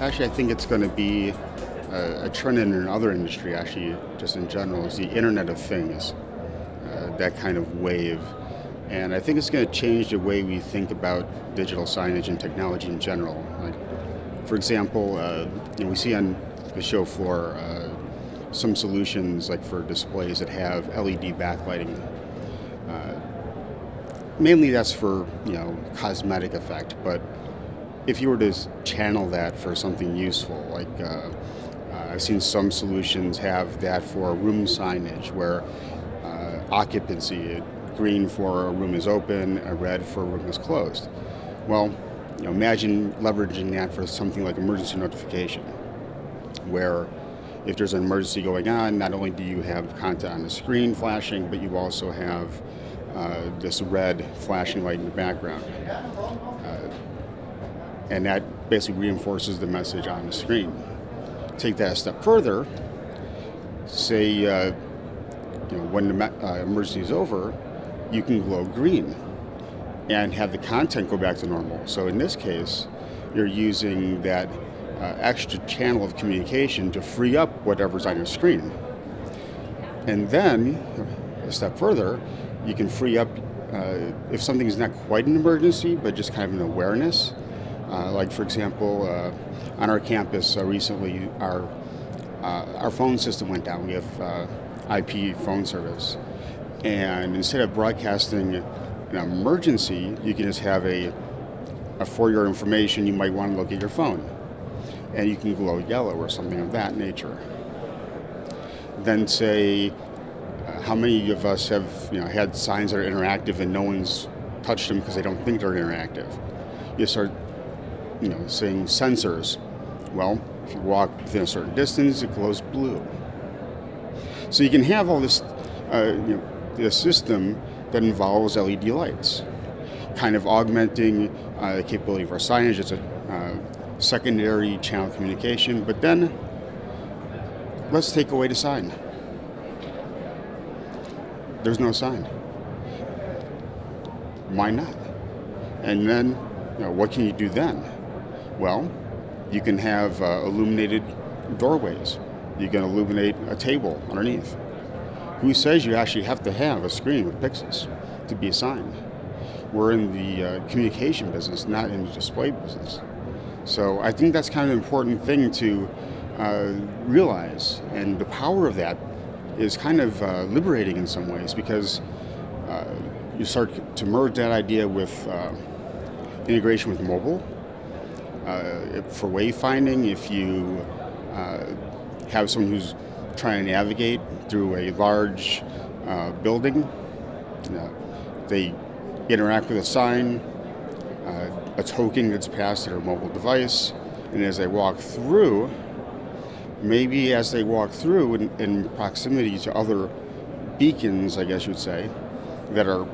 Actually, I think it's going to be a trend in another industry, actually, just in general, is the Internet of Things, that kind of wave. And I think it's going to change the way we think about digital signage and technology in general. Like, for example, we see on the show floor some solutions like for displays that have LED backlighting. Mainly that's for cosmetic effect, but if you were to channel that for something useful, like I've seen some solutions have that for room signage where occupancy, green for a room is open, a red for a room is closed. Well, imagine leveraging that for something like emergency notification, where if there's an emergency going on, not only do you have content on the screen flashing, but you also have this red flashing light in the background. And that basically reinforces the message on the screen. Take that a step further, say when the emergency is over, you can glow green and have the content go back to normal. So in this case, you're using that extra channel of communication to free up whatever's on your screen. And then, a step further, you can free up, if something's not quite an emergency, but just kind of an awareness. Like, for example, on our campus recently, our phone system went down. We have IP phone service. And instead of broadcasting an emergency, you can just have for your information, you might want to look at your phone. And you can glow yellow or something of that nature. Then say, how many of us have had signs that are interactive and no one's touched them because they don't think they're interactive? You start saying sensors. Well, if you walk within a certain distance, it glows blue. So you can have all this, the system that involves LED lights, kind of augmenting the capability of our signage. It's a secondary channel of communication, but then let's take away the sign. There's no sign. Why not? And then, what can you do then? Well, you can have illuminated doorways. You can illuminate a table underneath. Who says you actually have to have a screen with pixels to be a sign? We're in the communication business, not in the display business. So I think that's kind of an important thing to realize. And the power of that is kind of liberating in some ways, because you start to merge that idea with integration with mobile. For wayfinding, if you have someone who's trying to navigate through a large building, they interact with a sign, a token that's passed to their mobile device, and as they walk through, maybe as they walk through in proximity to other beacons, I guess you'd say, that are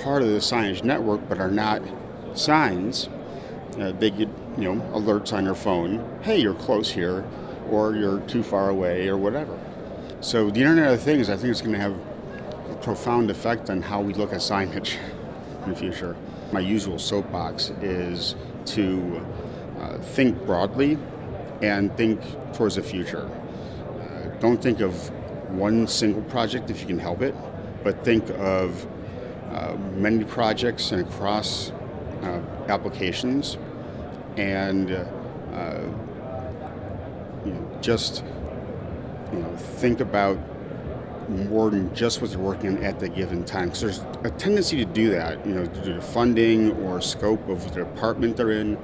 part of the signage network but are not signs, they get alerts on your phone, hey, you're close here, or you're too far away, or whatever. So the Internet of Things, I think, is going to have a profound effect on how we look at signage in the future. My usual soapbox is to think broadly and think towards the future. Don't think of one single project if you can help it, but think of many projects and across applications, and just think about more than just what you're working on at the given time. Because there's a tendency to do that, due to the funding or scope of the department they're in.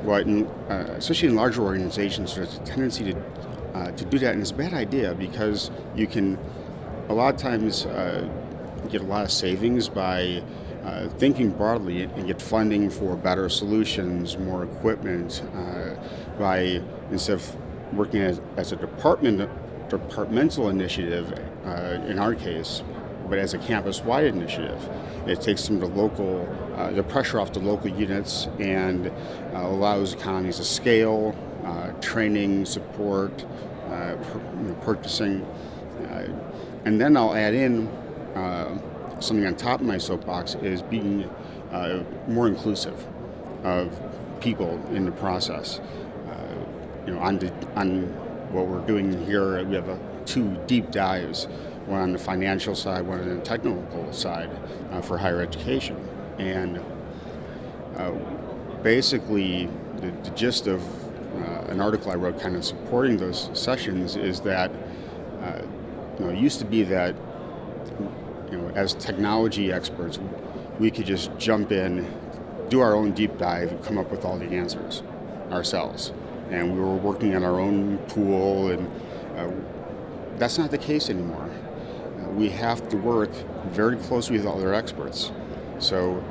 But especially in larger organizations, there's a tendency to do that, and it's a bad idea, because you can a lot of times get a lot of savings by thinking broadly and get funding for better solutions, more equipment, by instead of working as a departmental initiative, in our case, but as a campus-wide initiative. It takes some of the local, the pressure off the local units, and allows economies of scale, training, support, purchasing. And then I'll add in something on top of my soapbox, is being more inclusive of people in the process. on what we're doing here, we have two deep dives, one on the financial side, one on the technical side for higher education. And basically, the gist of an article I wrote kind of supporting those sessions is that it used to be that as technology experts, we could just jump in, do our own deep dive, and come up with all the answers ourselves. And we were working on our own pool, and that's not the case anymore. We have to work very closely with other experts. So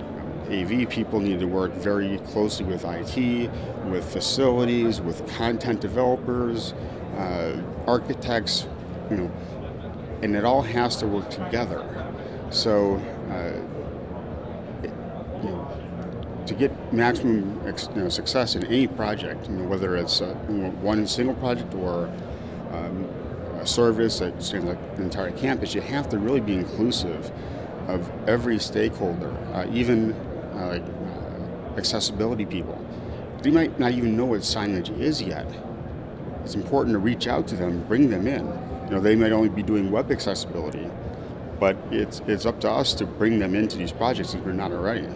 AV people need to work very closely with IT, with facilities, with content developers, architects, and it all has to work together. So to get maximum success in any project, whether it's one single project or a service that spans like the entire campus, you have to really be inclusive of every stakeholder, even accessibility people. They might not even know what signage is yet. It's important to reach out to them, bring them in. They might only be doing web accessibility, but it's up to us to bring them into these projects if we're not already.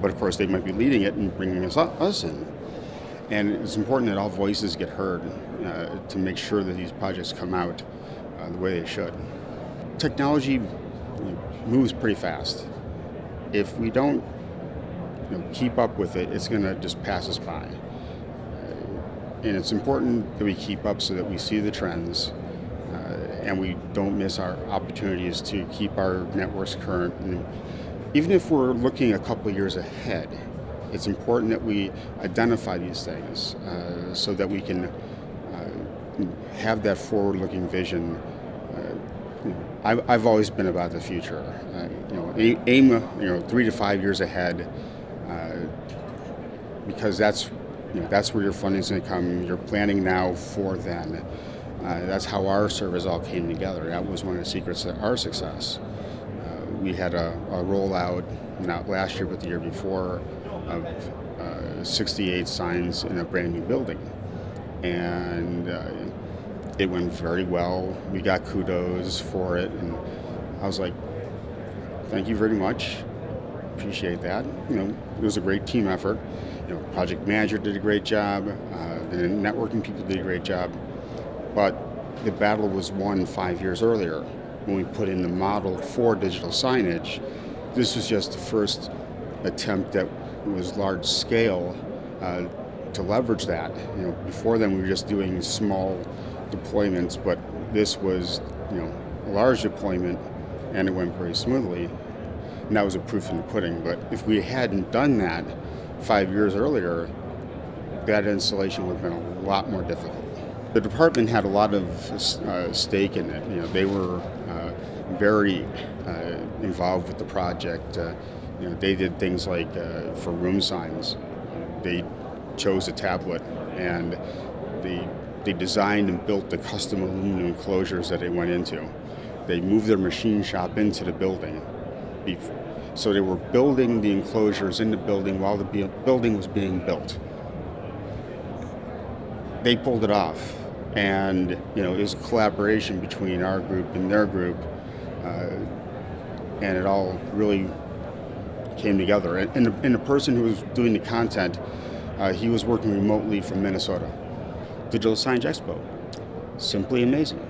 But of course, they might be leading it and bringing us in. And it's important that all voices get heard to make sure that these projects come out the way they should. Technology moves pretty fast. If we don't keep up with it, it's going to just pass us by. And it's important that we keep up so that we see the trends and we don't miss our opportunities to keep our networks current. And even if we're looking a couple of years ahead, it's important that we identify these things so that we can have that forward-looking vision. I've always been about the future. Aim 3 to 5 years ahead, because that's where your funding's going to come. You're planning now for then. That's how our service all came together. That was one of the secrets of our success. We had a rollout, not last year but the year before, of 68 signs in a brand new building. And it went very well. We got kudos for it. And I was like, thank you very much. Appreciate that. It was a great team effort. Project manager did a great job. The networking people did a great job. But the battle was won 5 years earlier when we put in the model for digital signage. This was just the first attempt that was large scale to leverage that. Before then we were just doing small deployments, but this was a large deployment, and it went very smoothly. And that was a proof in the pudding. But if we hadn't done that 5 years earlier, that installation would have been a lot more difficult. The department had a lot of stake in it. They were very involved with the project. They did things like for room signs, they chose a tablet, and they designed and built the custom aluminum enclosures that they went into. They moved their machine shop into the building. So they were building the enclosures in the building while the building was being built. They pulled it off, and it was a collaboration between our group and their group, and it all really came together. And the person who was doing the content, he was working remotely from Minnesota. Digital Signage Expo, simply amazing.